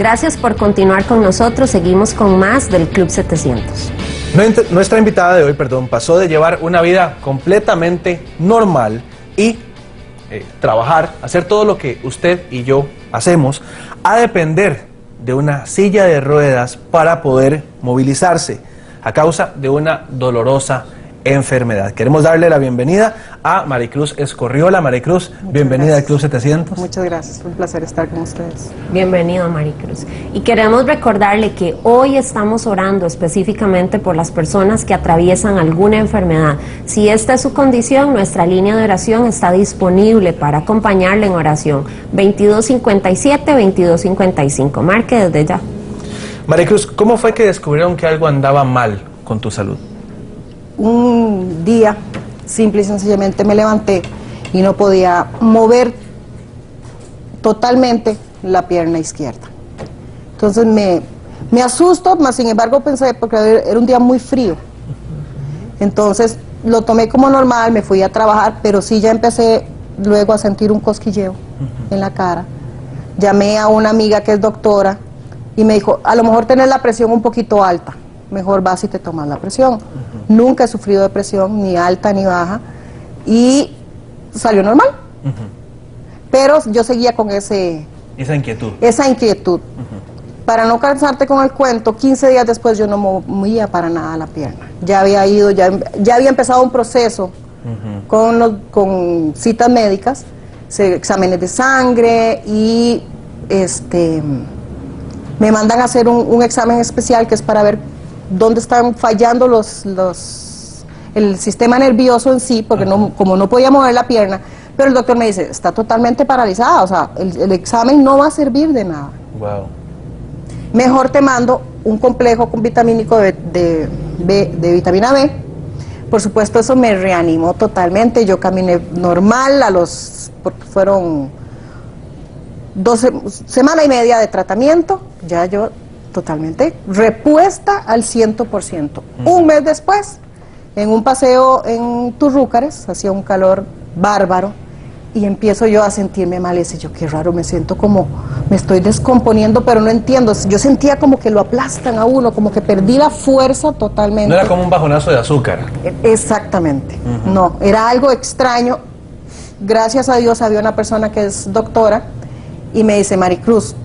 Gracias por continuar con nosotros. Seguimos con más del Club 700. Nuestra invitada de hoy, pasó de llevar una vida completamente normal y trabajar, hacer todo lo que usted y yo hacemos, a depender de una silla de ruedas para poder movilizarse a causa de una dolorosa enfermedad. Queremos darle la bienvenida a Maricruz Escorriola. Maricruz, bienvenida al Club 700. Muchas gracias, fue un placer estar con ustedes. Bienvenido, Maricruz. Y queremos recordarle que hoy estamos orando específicamente por las personas que atraviesan alguna enfermedad. Si esta es su condición, nuestra línea de oración está disponible para acompañarle en oración. 2257-2255. Marque desde ya. Maricruz, ¿cómo fue que descubrieron que algo andaba mal con tu salud? Un día, simple y sencillamente, me levanté y no podía mover totalmente la pierna izquierda. Entonces me asusto, mas sin embargo pensé, porque era un día muy frío. Entonces lo tomé como normal, me fui a trabajar, pero sí ya empecé luego a sentir un cosquilleo en la cara. Llamé a una amiga que es doctora y me dijo, a lo mejor tenés la presión un poquito alta, mejor vas y te tomas la presión. Nunca he sufrido de presión, ni alta ni baja, y salió normal. Pero yo seguía con esa inquietud. Para no cansarte con el cuento, 15 días después yo no movía para nada la pierna. Ya había ido, ya había empezado un proceso con citas médicas, exámenes de sangre y me mandan a hacer un examen especial que es para ver dónde están fallando el sistema nervioso en sí, porque como no podía mover la pierna, pero el doctor me dice, está totalmente paralizada, o sea, el examen no va a servir de nada. Wow. Mejor te mando un complejo con vitamínico de vitamina B. Por supuesto, eso me reanimó totalmente. Yo caminé normal porque fueron 12 semanas y media de tratamiento, ya yo totalmente repuesta al 100%. Un mes después, en un paseo en Turrúcares, hacía un calor bárbaro, y empiezo yo a sentirme mal, y yo, qué raro, me siento como, me estoy descomponiendo, pero no entiendo, yo sentía como que lo aplastan a uno, como que perdí la fuerza totalmente. No era como un bajonazo de azúcar. Exactamente, no, era algo extraño. Gracias a Dios había una persona que es doctora, y me dice, Maricruz,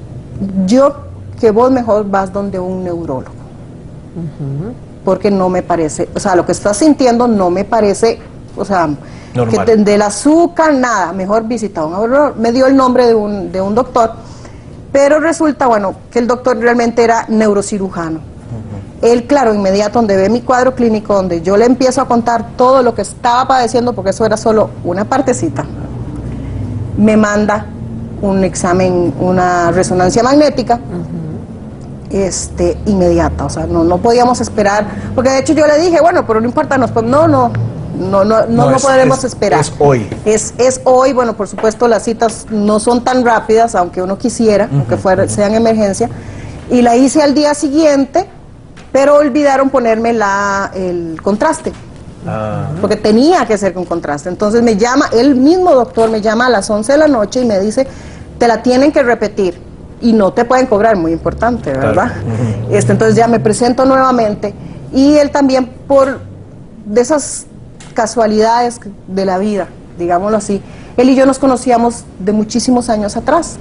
que vos mejor vas donde un neurólogo, porque no me parece, o sea, lo que estás sintiendo no me parece, o sea, normal. Que del azúcar, nada, mejor visita a un neurólogo. Me dio el nombre de un doctor, pero resulta, bueno, que el doctor realmente era neurocirujano. Él, claro, inmediato donde ve mi cuadro clínico, donde yo le empiezo a contar todo lo que estaba padeciendo, porque eso era solo una partecita, me manda un examen, una resonancia magnética, inmediata, o sea, no podíamos esperar, porque de hecho yo le dije, bueno, pero no importa, no podemos esperar. Es hoy. Es hoy, bueno, por supuesto las citas no son tan rápidas, aunque uno quisiera, aunque sean emergencia, y la hice al día siguiente, pero olvidaron ponerme el contraste. Porque tenía que ser con contraste. Entonces me llama, el mismo doctor me llama a las 11 de la noche y me dice, te la tienen que repetir y no te pueden cobrar, muy importante, ¿verdad? Claro. Entonces ya me presento nuevamente, y él también, por de esas casualidades de la vida, digámoslo así, él y yo nos conocíamos de muchísimos años atrás.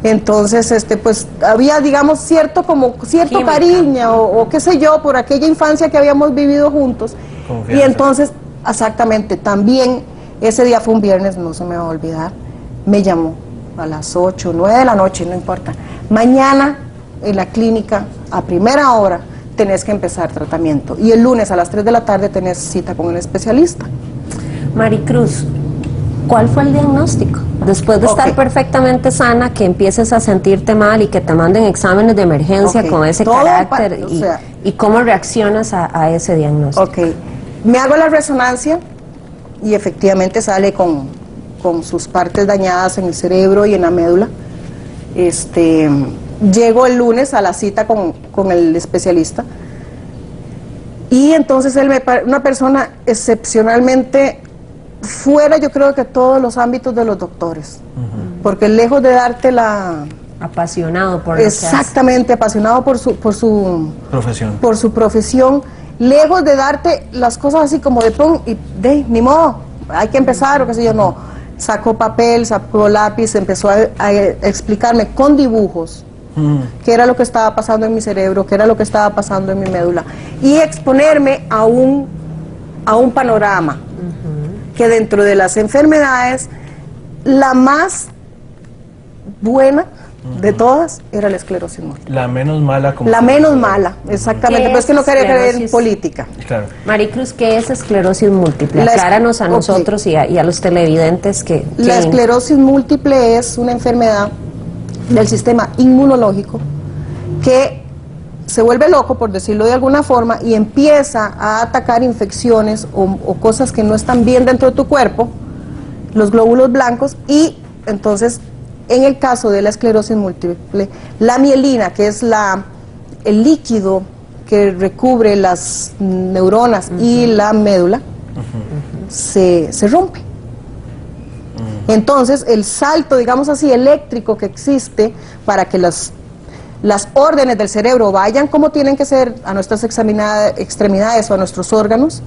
Entonces, pues había, digamos, cierto química, cariño o qué sé yo, por aquella infancia que habíamos vivido juntos. Confianza. Y entonces, exactamente, también ese día fue un viernes, no se me va a olvidar, me llamó a las 8, 9 de la noche, no importa. Mañana en la clínica, a primera hora, tenés que empezar tratamiento. Y el lunes a las 3 de la tarde tenés cita con el especialista. Maricruz, ¿cuál fue el diagnóstico? Después de estar perfectamente sana, que empieces a sentirte mal y que te manden exámenes de emergencia con ese carácter, y cómo reaccionas a ese diagnóstico. Me hago la resonancia y efectivamente sale con sus partes dañadas en el cerebro y en la médula. Llego el lunes a la cita con el especialista, y entonces él una persona excepcionalmente fuera, yo creo que todos los ámbitos de los doctores, porque lejos de darte Apasionado por lo que hace. Exactamente, apasionado por su profesión, lejos de darte las cosas así como de pum y ni modo, hay que empezar o qué sé yo, no. Sacó papel, sacó lápiz, empezó a explicarme con dibujos qué era lo que estaba pasando en mi cerebro, qué era lo que estaba pasando en mi médula, y exponerme a un panorama que dentro de las enfermedades, la más buena de todas era la esclerosis múltiple. La menos mala. Como la menos mala, exactamente. Pero es que no quería creer en política. Claro. Maricruz, ¿qué es esclerosis múltiple? Acláranos a nosotros y a los televidentes que... La esclerosis múltiple es una enfermedad del sistema inmunológico que se vuelve loco, por decirlo de alguna forma, y empieza a atacar infecciones o cosas que no están bien dentro de tu cuerpo, los glóbulos blancos, y entonces... En el caso de la esclerosis múltiple, la mielina, que es el líquido que recubre las neuronas y la médula, se rompe. Entonces, el salto, digamos así, eléctrico que existe para que las órdenes del cerebro vayan como tienen que ser a nuestras extremidades o a nuestros órganos,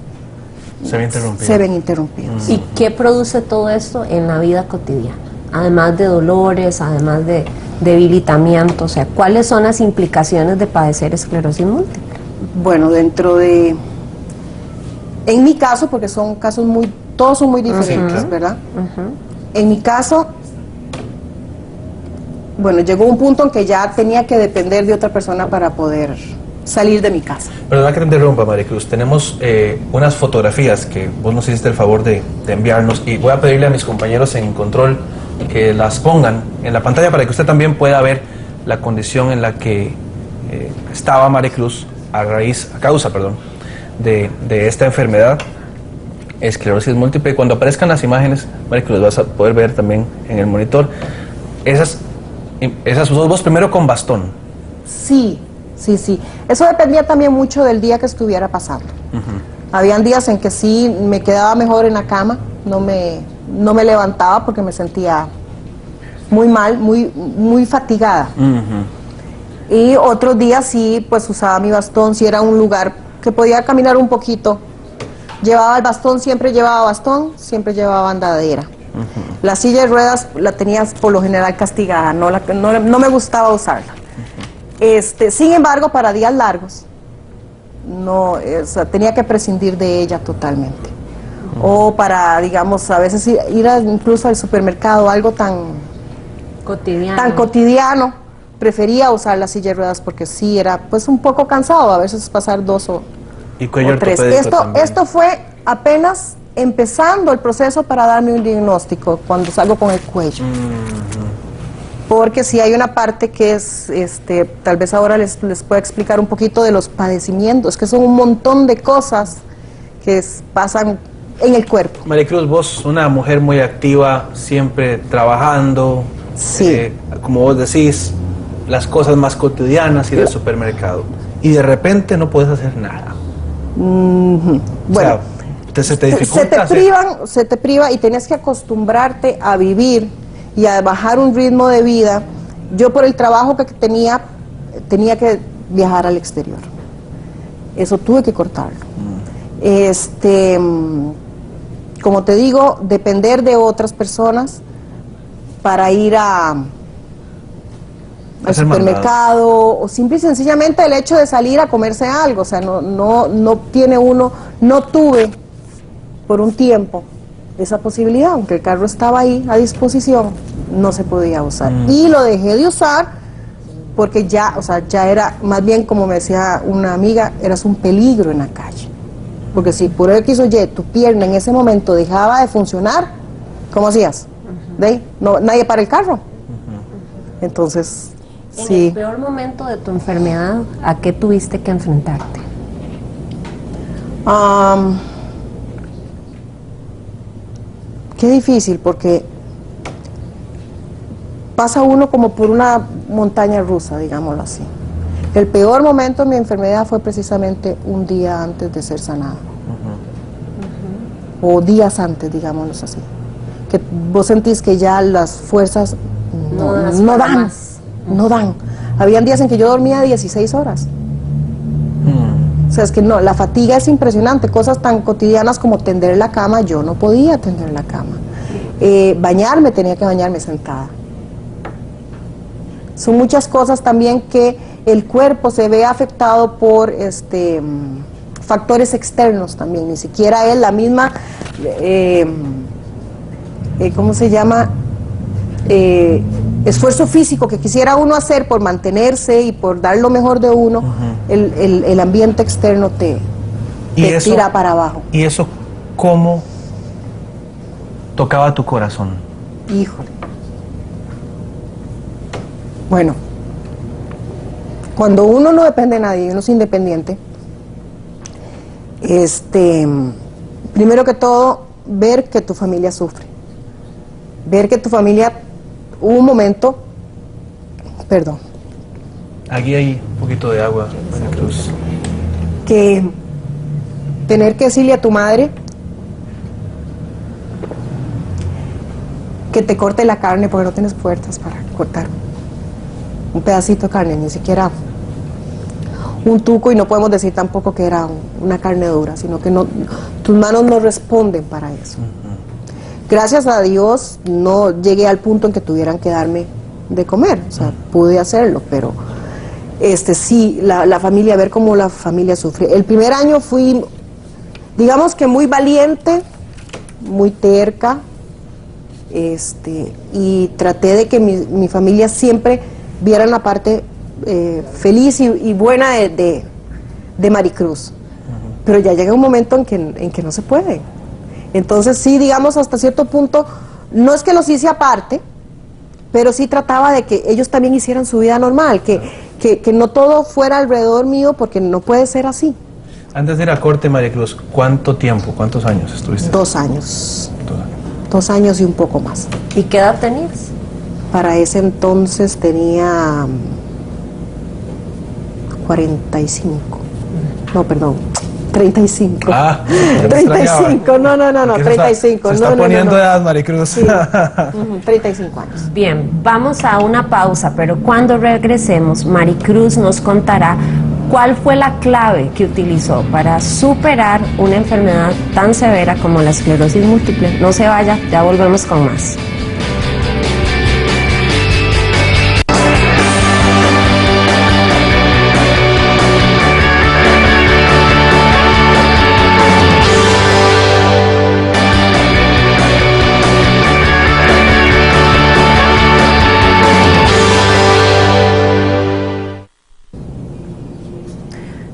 se ven interrumpidos. ¿Y qué produce todo esto en la vida cotidiana? Además de dolores, además de debilitamiento, o sea, ¿cuáles son las implicaciones de padecer esclerosis múltiple? Bueno, en mi caso, porque son casos todos son muy diferentes, ¿verdad? En mi caso, bueno, llegó un punto en que ya tenía que depender de otra persona para poder salir de mi casa. Perdona que te interrumpa, Maricruz, tenemos unas fotografías que vos nos hiciste el favor de enviarnos, y voy a pedirle a mis compañeros en control que las pongan en la pantalla para que usted también pueda ver la condición en la que estaba Maricruz a causa de esta enfermedad, esclerosis múltiple. Cuando aparezcan las imágenes, Maricruz, vas a poder ver también en el monitor esas vos primero con bastón. Sí. Eso dependía también mucho del día que estuviera pasando. Habían días en que sí me quedaba mejor en la cama, no me levantaba porque me sentía muy mal, muy fatigada. Y otros días sí, pues usaba mi bastón, si era un lugar que podía caminar un poquito, llevaba el bastón, siempre llevaba andadera. La silla de ruedas la tenía por lo general castigada, no me gustaba usarla. Sin embargo, para días largos, tenía que prescindir de ella totalmente. O para, digamos, a veces ir incluso al supermercado, algo tan cotidiano, prefería usar la silla de ruedas porque sí era pues un poco cansado, a veces pasar 2 o 3. Esto fue apenas empezando el proceso para darme un diagnóstico, cuando salgo con el cuello. Porque sí hay una parte que es, tal vez ahora les pueda explicar un poquito de los padecimientos, que son un montón de cosas que pasan en el cuerpo. Maricruz, vos una mujer muy activa, siempre trabajando, sí. Como vos decís, las cosas más cotidianas, ir al supermercado, y de repente no puedes hacer nada. Bueno, o sea, se te dificulta. Se te priva y tenías que acostumbrarte a vivir y a bajar un ritmo de vida. Yo por el trabajo que tenía que viajar al exterior. Eso tuve que cortarlo. Como te digo, depender de otras personas para ir al supermercado, o simple y sencillamente el hecho de salir a comerse algo. O sea, no tuve por un tiempo esa posibilidad, aunque el carro estaba ahí a disposición, no se podía usar. Y lo dejé de usar porque ya era, más bien como me decía una amiga, eras un peligro en la calle. Porque si por X o Y tu pierna en ese momento dejaba de funcionar, ¿cómo hacías? Nadie para el carro. Entonces, sí. En el peor momento de tu enfermedad, ¿a qué tuviste que enfrentarte? Qué difícil, porque pasa uno como por una montaña rusa, digámoslo así. El peor momento de mi enfermedad fue precisamente un día antes de ser sanada. O días antes, digámoslo así. Que vos sentís que ya las fuerzas no dan. no dan. Habían días en que yo dormía 16 horas. O sea, es que no, la fatiga es impresionante. Cosas tan cotidianas como tender la cama, yo no podía tender la cama. Bañarme, tenía que bañarme sentada. Son muchas cosas también que el cuerpo se ve afectado por factores externos también. Ni siquiera es la misma, ¿cómo se llama? Esfuerzo físico que quisiera uno hacer por mantenerse y por dar lo mejor de uno, el ambiente externo te tira para abajo. ¿Y eso cómo tocaba tu corazón? Híjole. Bueno, cuando uno no depende de nadie, uno es independiente, primero que todo, ver que tu familia sufre. Ver que tu familia, hubo un momento, perdón. Aquí hay un poquito de agua, María Cruz. Que tener que decirle a tu madre que te corte la carne porque no tienes fuerzas para cortar un pedacito de carne, ni siquiera un tuco, y no podemos decir tampoco que era una carne dura, sino que no, tus manos no responden para eso. Gracias a Dios no llegué al punto en que tuvieran que darme de comer, o sea, pude hacerlo, pero sí, la familia, ver cómo la familia sufre. El primer año fui, digamos que muy valiente, muy terca, y traté de que mi familia siempre vieran la parte feliz y buena de Maricruz. Pero ya llega un momento en que no se puede. Entonces sí, digamos, hasta cierto punto, no es que los hice aparte, pero sí trataba de que ellos también hicieran su vida normal, que no todo fuera alrededor mío, porque no puede ser así. Antes de ir a corte, María Cruz, ¿cuánto tiempo, cuántos años estuviste? 2 años. 2 años y un poco más. ¿Y qué edad tenías? Para ese entonces tenía 45. No, perdón, 35. Ah, 35, no, 35. Se está poniendo edad, Maricruz. Sí. 35 años. Bien, vamos a una pausa, pero cuando regresemos, Maricruz nos contará cuál fue la clave que utilizó para superar una enfermedad tan severa como la esclerosis múltiple. No se vaya, ya volvemos con más.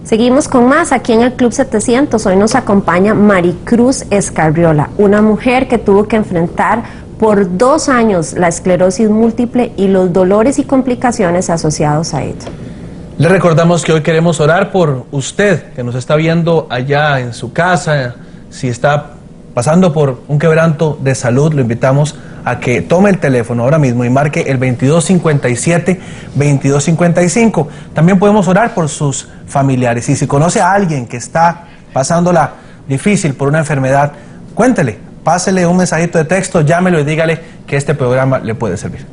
Seguimos con más aquí en el Club 700. Hoy nos acompaña Maricruz Escarriola, una mujer que tuvo que enfrentar por 2 años la esclerosis múltiple y los dolores y complicaciones asociados a ella. Le recordamos que hoy queremos orar por usted que nos está viendo allá en su casa. Si está pasando por un quebranto de salud, lo invitamos a que tome el teléfono ahora mismo y marque el 2257-2255. También podemos orar por sus familiares. Y si conoce a alguien que está pasándola difícil por una enfermedad, cuéntele, pásele un mensajito de texto, llámelo y dígale que este programa le puede servir.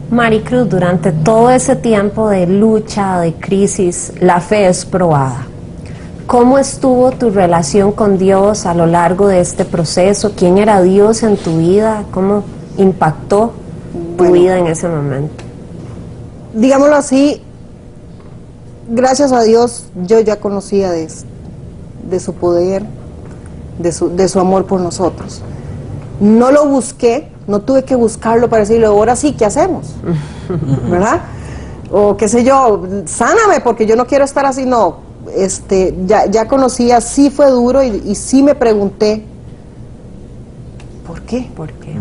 Maricruz, durante todo ese tiempo de lucha, de crisis, la fe es probada. ¿Cómo estuvo tu relación con Dios a lo largo de este proceso? ¿Quién era Dios en tu vida? ¿Cómo impactó tu vida en ese momento? Digámoslo así, gracias a Dios yo ya conocía de su poder, de su amor por nosotros. No lo busqué, no tuve que buscarlo para decirle, ahora sí, ¿qué hacemos? ¿Verdad? O qué sé yo, sáname porque yo no quiero estar así, no. Ya conocía, sí fue duro y sí me pregunté, ¿por qué? ¿Por qué?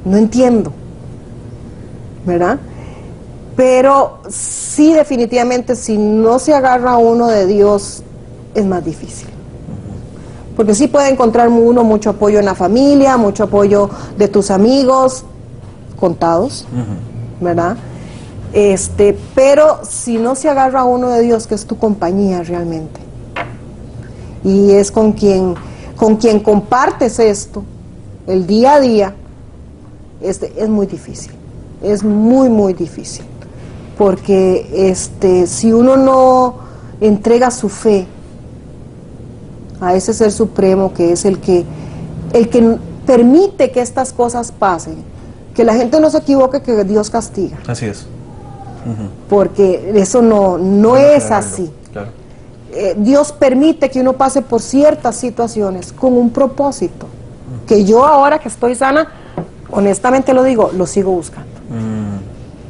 No entiendo, ¿verdad? Pero sí, definitivamente, si no se agarra uno de Dios, es más difícil. Porque sí puede encontrar uno mucho apoyo en la familia, mucho apoyo de tus amigos, contados, ¿verdad? Pero si no se agarra uno de Dios, que es tu compañía realmente, y es con quien compartes esto, el día a día, es muy difícil. es muy, muy difícil, porque si uno no entrega su fe a ese ser supremo que es el que permite que estas cosas pasen, que la gente no se equivoque, que Dios castiga. Así es. Porque eso no es así. Claro. Dios permite que uno pase por ciertas situaciones con un propósito, que yo ahora que estoy sana, honestamente lo digo, lo sigo buscando.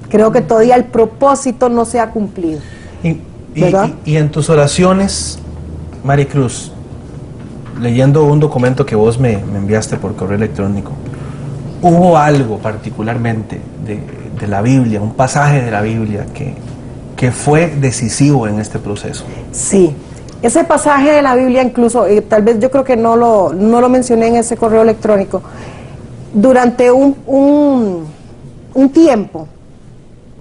Creo que todavía el propósito no se ha cumplido. Y en tus oraciones, Maricruz, leyendo un documento que vos me enviaste por correo electrónico, ¿hubo algo particularmente de la Biblia, un pasaje de la Biblia que fue decisivo en este proceso? Sí, ese pasaje de la Biblia incluso, tal vez yo creo que no lo mencioné en ese correo electrónico, durante un tiempo,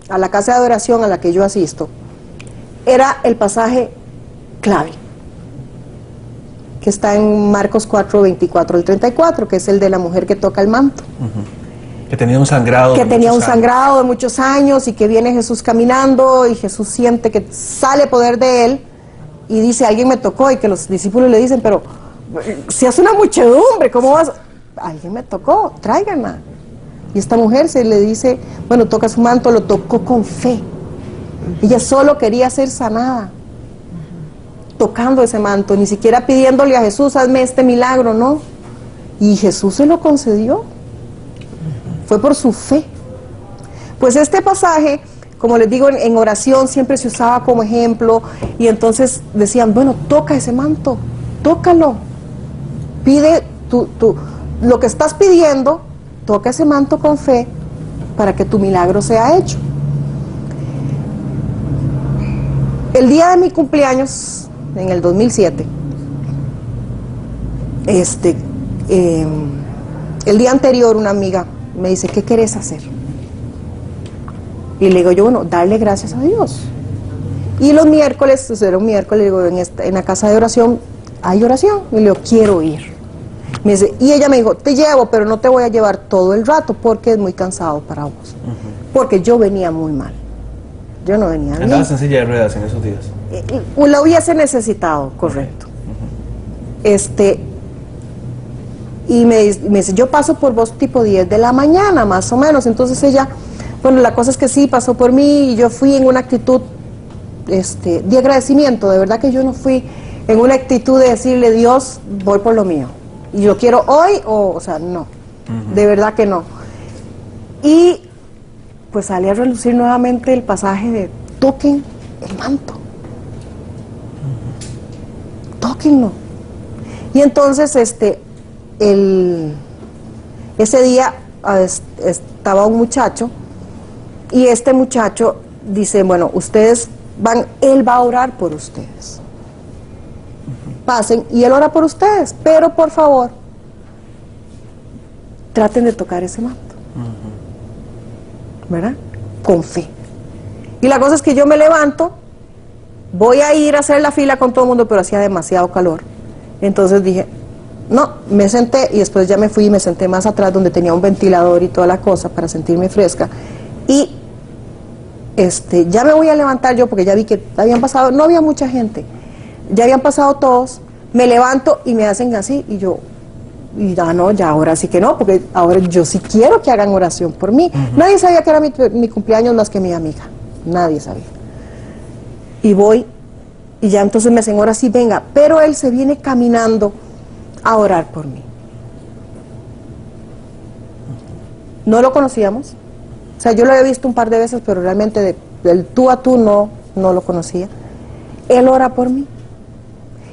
a la casa de adoración a la que yo asisto, era el pasaje clave, que está en Marcos 4, 24 al 34, que es el de la mujer que toca el manto. Que tenía un sangrado. Que tenía un sangrado de muchos años y que viene Jesús caminando y Jesús siente que sale poder de él y dice, alguien me tocó, y que los discípulos le dicen, pero si hace una muchedumbre, ¿cómo vas? Alguien me tocó, tráiganla. Y esta mujer se le dice, bueno, toca su manto, lo tocó con fe. Ella solo quería ser sanada, tocando ese manto, ni siquiera pidiéndole a Jesús, hazme este milagro, no. Y Jesús se lo concedió. Fue por su fe. Pues este pasaje, como les digo, en oración siempre se usaba como ejemplo, y entonces decían, bueno, toca ese manto, tócalo, pide lo que estás pidiendo, toca ese manto con fe para que tu milagro sea hecho. El día de mi cumpleaños, en el 2007, el día anterior una amiga me dice, ¿qué querés hacer? Y le digo yo, bueno, darle gracias a Dios. Y los miércoles, era un miércoles, le digo, en la casa de oración hay oración. Y le digo, quiero ir. Me dice, y ella me dijo, te llevo, pero no te voy a llevar todo el rato porque es muy cansado para vos. Porque yo venía muy mal. Yo no venía bien. Andabas en silla de ruedas en esos días. Lo hubiese necesitado, correcto. Y me dice, yo paso por vos tipo 10 de la mañana, más o menos. Entonces ella, bueno, la cosa es que sí, pasó por mí y yo fui en una actitud de agradecimiento. De verdad que yo no fui en una actitud de decirle, Dios, voy por lo mío. Y yo quiero hoy, o sea, no. De verdad que no. Y pues sale a relucir nuevamente el pasaje de toquen el manto. Tóquenlo. Y entonces ese día estaba un muchacho y este muchacho dice, bueno, ustedes van, él va a orar por ustedes. Pasen y él ora por ustedes, pero por favor, traten de tocar ese manto. ¿Verdad? Con fe. Y la cosa es que yo me levanto, voy a ir a hacer la fila con todo el mundo, pero hacía demasiado calor. Entonces dije, no, me senté y después ya me fui y me senté más atrás donde tenía un ventilador y toda la cosa para sentirme fresca. Y ya me voy a levantar yo porque ya vi que habían pasado, no había mucha gente, ya habían pasado todos, me levanto y me hacen así y yo, y ya no, ya ahora sí que no, porque ahora yo sí quiero que hagan oración por mí. Nadie sabía que era mi cumpleaños más que mi amiga, nadie sabía. Y voy y ya entonces me hacen ahora sí, venga, pero él se viene caminando a orar por mí. No lo conocíamos, o sea, yo lo había visto un par de veces, pero realmente del tú a tú no lo conocía. Él ora por mí.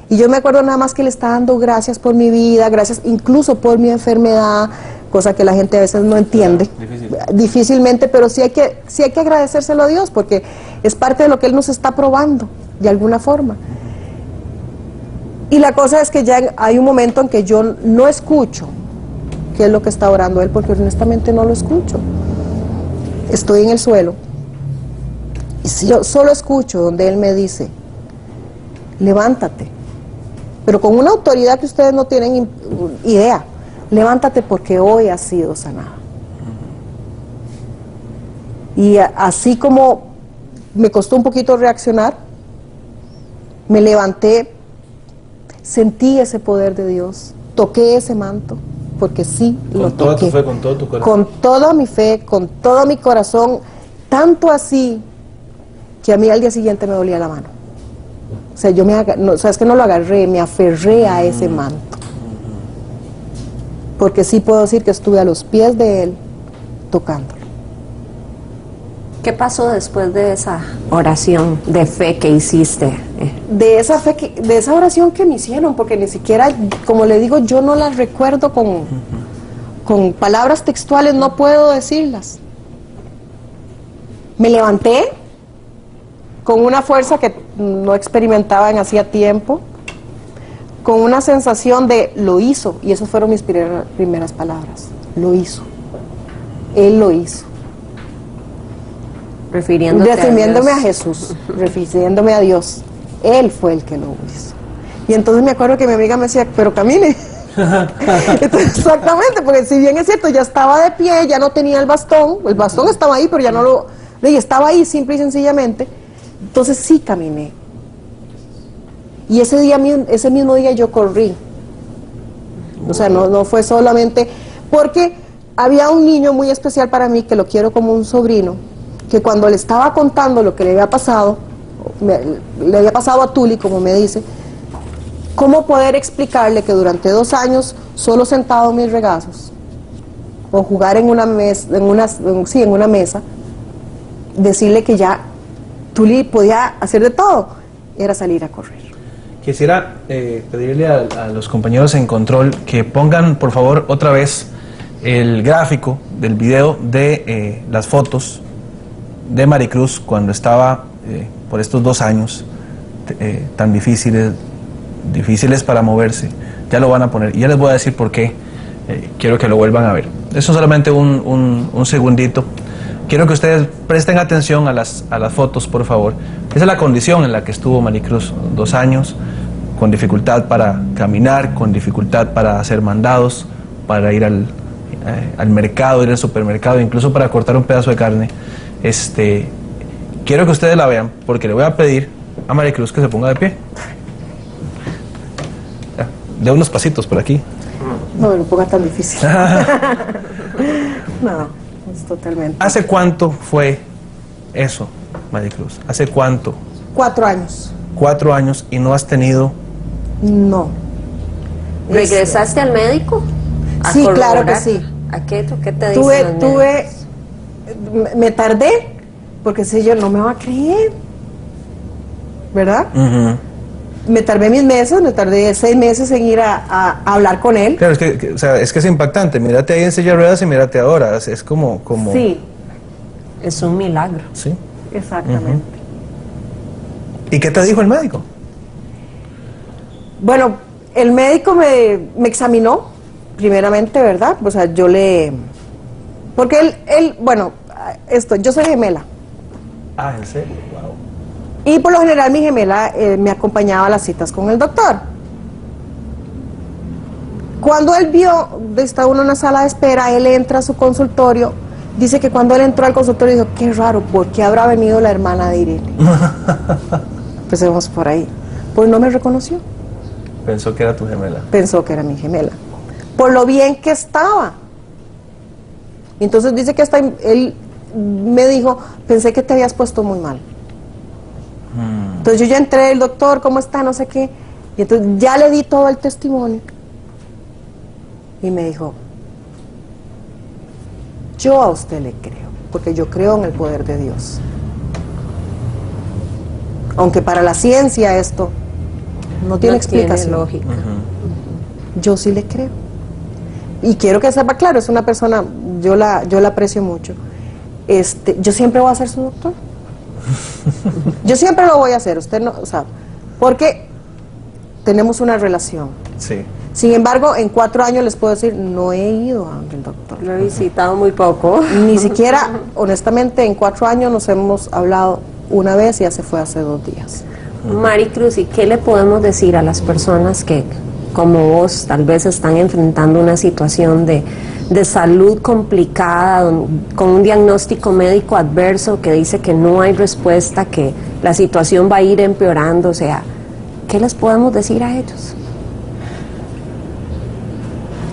Y yo me acuerdo nada más que le está dando gracias por mi vida, gracias incluso por mi enfermedad, cosa que la gente a veces no entiende, difícilmente, pero sí hay que agradecérselo a Dios, porque es parte de lo que Él nos está probando, de alguna forma. Y la cosa es que ya hay un momento en que yo no escucho qué es lo que está orando Él, porque honestamente no lo escucho. Estoy en el suelo, y si yo solo escucho donde Él me dice, levántate, pero con una autoridad que ustedes no tienen idea, levántate porque hoy has sido sanado. Y así como me costó un poquito reaccionar, me levanté, sentí ese poder de Dios, toqué ese manto, porque sí lo toqué. Con toda tu fe, con todo tu corazón. Con toda mi fe, con todo mi corazón, tanto así que a mí al día siguiente me dolía la mano. O sea, es que no lo agarré, me aferré a ese manto. Porque sí puedo decir que estuve a los pies de Él tocándolo. ¿Qué pasó después de esa oración de fe que hiciste? De esa fe, de esa oración que me hicieron, porque ni siquiera, como le digo, yo no las recuerdo con palabras textuales, no puedo decirlas. Me levanté con una fuerza que no experimentaba en hacía tiempo, con una sensación de lo hizo, y esas fueron mis primeras palabras, lo hizo, Él lo hizo. Refiriéndome a Jesús, refiriéndome a Dios, Él fue el que lo hizo. Y entonces me acuerdo que mi amiga me decía, pero camine. Entonces, exactamente, porque si bien es cierto, ya estaba de pie, ya no tenía el bastón estaba ahí, pero ya no lo, estaba ahí simple y sencillamente. Entonces sí caminé. Y ese mismo día yo corrí. O sea, no fue solamente porque había un niño muy especial para mí, que lo quiero como un sobrino, que cuando le estaba contando lo que le había pasado a Tuli, como me dice, cómo poder explicarle que durante 2 años solo sentado en mis regazos o jugar en una mesa, decirle que ya Tuli podía hacer de todo, era salir a correr. Quisiera pedirle a los compañeros en control que pongan por favor otra vez el gráfico del video de las fotos de Maricruz cuando estaba por estos 2 años tan difíciles para moverse. Ya lo van a poner y ya les voy a decir por qué quiero que lo vuelvan a ver. Eso solamente un segundito. Quiero que ustedes presten atención a las fotos, por favor. Esa es la condición en la que estuvo Maricruz, 2 años, con dificultad para caminar, con dificultad para hacer mandados, para ir al mercado, ir al supermercado, incluso para cortar un pedazo de carne. Quiero que ustedes la vean, porque le voy a pedir a Maricruz que se ponga de pie. Ya, dé unos pasitos por aquí. No me lo ponga tan difícil. No, es totalmente. ¿Hace cuánto fue eso, Maricruz? ¿Hace cuánto? 4 años. 4 años y no has tenido... No. ¿Regresaste al médico? Sí, claro que sí. ¿A qué te dicen? Me tardé, porque si yo no me va a creer, ¿verdad? Me tardé mis meses, me tardé 6 meses en ir a hablar con él. Claro, es que es impactante. Mírate ahí en silla de ruedas y mírate ahora. Es como... Sí. Es un milagro. Sí. Exactamente. ¿Y qué te dijo el médico? Bueno, el médico me examinó, primeramente, ¿verdad? O sea, porque bueno, yo soy gemela. Ah, ¿en serio? Wow. Y por lo general mi gemela me acompañaba a las citas con el doctor. Cuando él vio, está uno en una sala de espera, él entra a su consultorio, dice que cuando él entró al consultorio dijo, qué raro, ¿por qué habrá venido la hermana de Irene? Empecemos por ahí. Pues no me reconoció. Pensó que era tu gemela. Pensó que era mi gemela. Por lo bien que estaba. Entonces dice que hasta él me dijo, pensé que te habías puesto muy mal. Entonces yo ya entré, el doctor, ¿cómo está? No sé qué. Y entonces ya le di todo el testimonio. Y me dijo, yo a usted le creo, porque yo creo en el poder de Dios. Aunque para la ciencia esto no tiene explicación. Tiene lógica. Yo sí le creo. Y quiero que sepa, claro, es una persona, yo la aprecio mucho. Yo siempre voy a ser su doctor. Yo siempre lo voy a hacer, usted no, o sea, porque tenemos una relación. Sí. Sin embargo, en 4 años les puedo decir, no he ido a el doctor. Lo he visitado muy poco. Ni siquiera, honestamente, en 4 años nos hemos hablado una vez y ya se fue hace 2 días. Maricruz, ¿y qué le podemos decir a las personas que como vos tal vez están enfrentando una situación de salud complicada, con un diagnóstico médico adverso que dice que no hay respuesta, que la situación va a ir empeorando, o sea, ¿qué les podemos decir a ellos?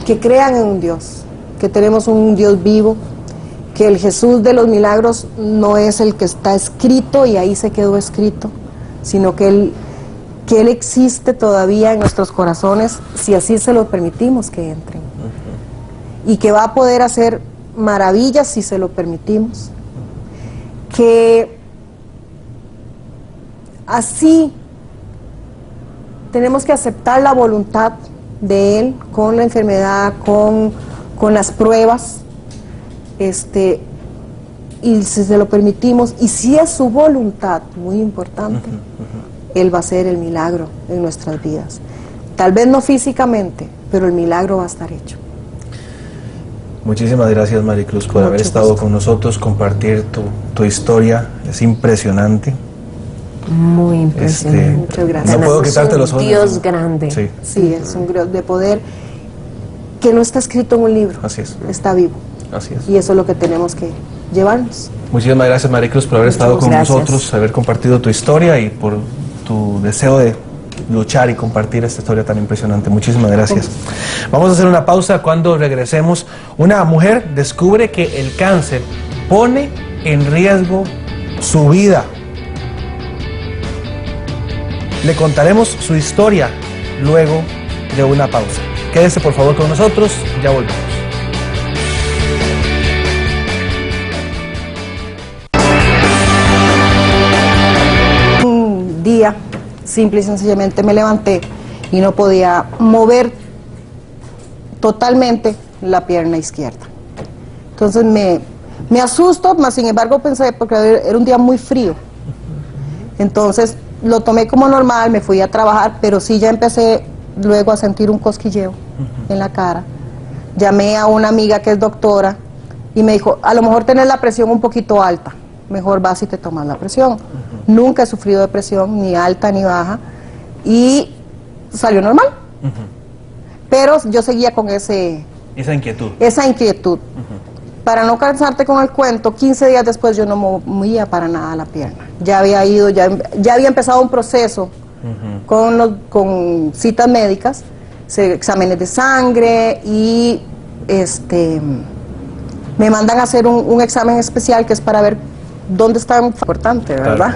Que crean en un Dios, que tenemos un Dios vivo, que el Jesús de los milagros no es el que está escrito y ahí se quedó escrito, sino que Él existe todavía en nuestros corazones si así se lo permitimos que entren. Y que va a poder hacer maravillas si se lo permitimos. Que así tenemos que aceptar la voluntad de Él con la enfermedad, con las pruebas, y si se lo permitimos, y si es su voluntad, muy importante, Él va a hacer el milagro en nuestras vidas. Tal vez no físicamente, pero el milagro va a estar hecho. Muchísimas gracias, Maricruz, por haber estado con nosotros, compartir tu historia. Es impresionante. Muy impresionante. Muchas gracias. No puedo quitarte los ojos. Dios grande. Sí. Sí, es un Dios de poder que no está escrito en un libro. Así es. Está vivo. Así es. Y eso es lo que tenemos que llevarnos. Muchísimas gracias, Maricruz, por haber estado con nosotros, haber compartido tu historia y por tu deseo de luchar y compartir esta historia tan impresionante. Muchísimas gracias. Vamos a hacer una pausa. Cuando regresemos, una mujer descubre que el cáncer pone en riesgo su vida. Le contaremos su historia luego de una pausa. Quédese por favor con nosotros, ya volvemos. Un día, simple y sencillamente, me levanté y no podía mover totalmente la pierna izquierda. Entonces me asusto, mas sin embargo pensé, porque era un día muy frío. Entonces lo tomé como normal, me fui a trabajar, pero sí ya empecé luego a sentir un cosquilleo en la cara. Llamé a una amiga que es doctora y me dijo, a lo mejor tenés la presión un poquito alta, mejor vas y te tomas la presión. Nunca he sufrido de presión, ni alta ni baja, y salió normal. Pero yo seguía con esa inquietud. Para no cansarte con el cuento, 15 días después yo no movía para nada la pierna. Ya había ido, ya había empezado un proceso con citas médicas, exámenes de sangre y me mandan a hacer un examen especial que es para ver dónde está importante, ¿verdad? Claro.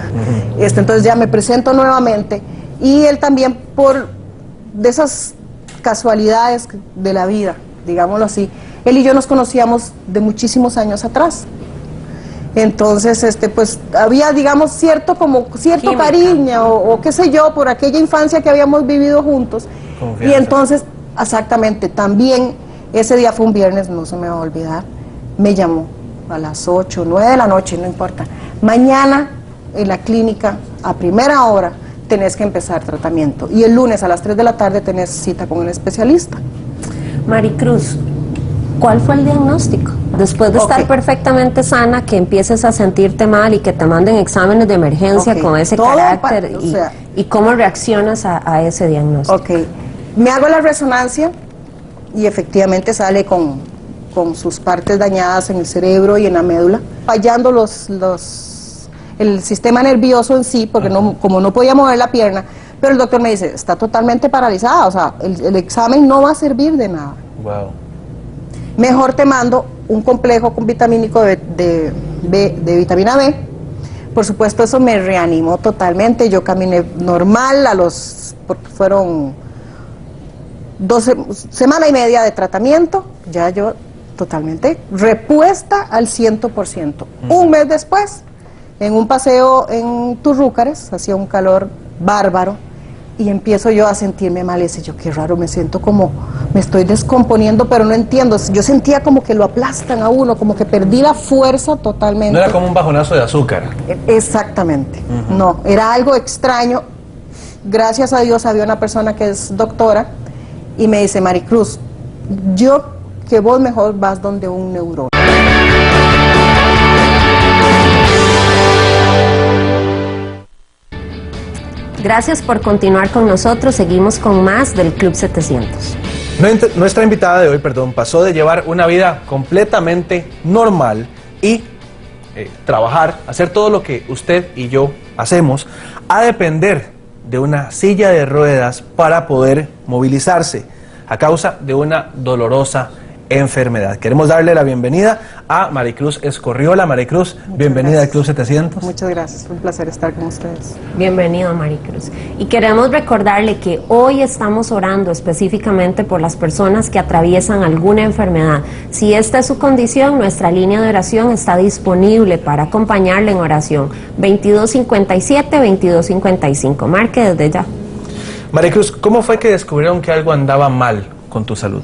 Entonces ya me presento nuevamente y él también de esas casualidades de la vida, digámoslo así, él y yo nos conocíamos de muchísimos años atrás. Entonces, pues había, digamos, cierto química, cariño o qué sé yo, por aquella infancia que habíamos vivido juntos. Confianza. Y entonces, exactamente, también ese día fue un viernes, no se me va a olvidar, me llamó a las 8, 9 de la noche, no importa. Mañana en la clínica, a primera hora, tenés que empezar tratamiento. Y el lunes a las 3 de la tarde tenés cita con un especialista. Maricruz, ¿cuál fue el diagnóstico? Después de estar perfectamente sana, que empieces a sentirte mal y que te manden exámenes de emergencia con ese carácter, y cómo reaccionas a ese diagnóstico. Me hago la resonancia y efectivamente sale con sus partes dañadas en el cerebro y en la médula, fallando el sistema nervioso en sí, porque como no podía mover la pierna, pero el doctor me dice, está totalmente paralizada, o sea, el examen no va a servir de nada. Wow. Mejor te mando un complejo con vitamínico de vitamina B. Por supuesto, eso me reanimó totalmente. Yo caminé normal porque fueron 12 semanas y media de tratamiento. Ya yo totalmente repuesta al 100%. Un mes después, en un paseo en Turrúcares, hacía un calor bárbaro, y empiezo yo a sentirme mal, y decía yo, qué raro, me siento como, me estoy descomponiendo, pero no entiendo, yo sentía como que lo aplastan a uno, como que perdí la fuerza totalmente. No era como un bajonazo de azúcar. Exactamente, no, era algo extraño. Gracias a Dios había una persona que es doctora, y me dice, Maricruz, que vos mejor vas donde un neurólogo. Gracias por continuar con nosotros. Seguimos con más del Club 700. Nuestra invitada de hoy, pasó de llevar una vida completamente normal y trabajar, hacer todo lo que usted y yo hacemos, a depender de una silla de ruedas para poder movilizarse a causa de una dolorosa enfermedad. Queremos darle la bienvenida a Maricruz Escorriola. Maricruz, bienvenida al Club 700. Muchas gracias, fue un placer estar con ustedes. Bienvenido, Maricruz. Y queremos recordarle que hoy estamos orando específicamente por las personas que atraviesan alguna enfermedad. Si esta es su condición, nuestra línea de oración está disponible para acompañarle en oración. 2257-2255. Marque desde ya. Maricruz, ¿cómo fue que descubrieron que algo andaba mal con tu salud?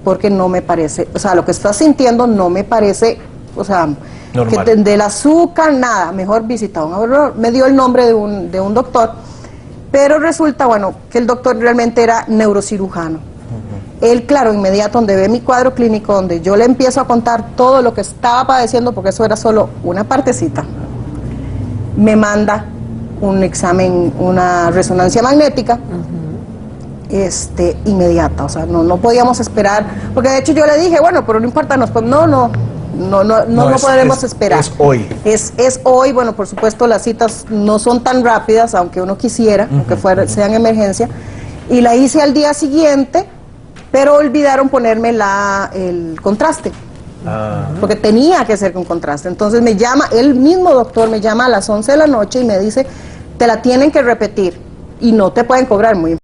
Porque no me parece, o sea, lo que estás sintiendo no me parece, o sea, normal. que del azúcar, nada, mejor visita a un neurólogo. Me dio el nombre de un doctor, pero resulta, bueno, que el doctor realmente era neurocirujano. Él, claro, inmediato donde ve mi cuadro clínico, donde yo le empiezo a contar todo lo que estaba padeciendo, porque eso era solo una partecita, me manda un examen, una resonancia magnética, inmediata, o sea, no podíamos esperar, porque de hecho yo le dije, bueno, pero no importa, no podemos esperar. Es hoy. Es hoy, bueno, por supuesto las citas no son tan rápidas, aunque uno quisiera, aunque sean emergencia, y la hice al día siguiente, pero olvidaron ponerme el contraste. Porque tenía que ser con contraste. Entonces me llama, el mismo doctor me llama a las 11 de la noche y me dice, te la tienen que repetir y no te pueden cobrar, muy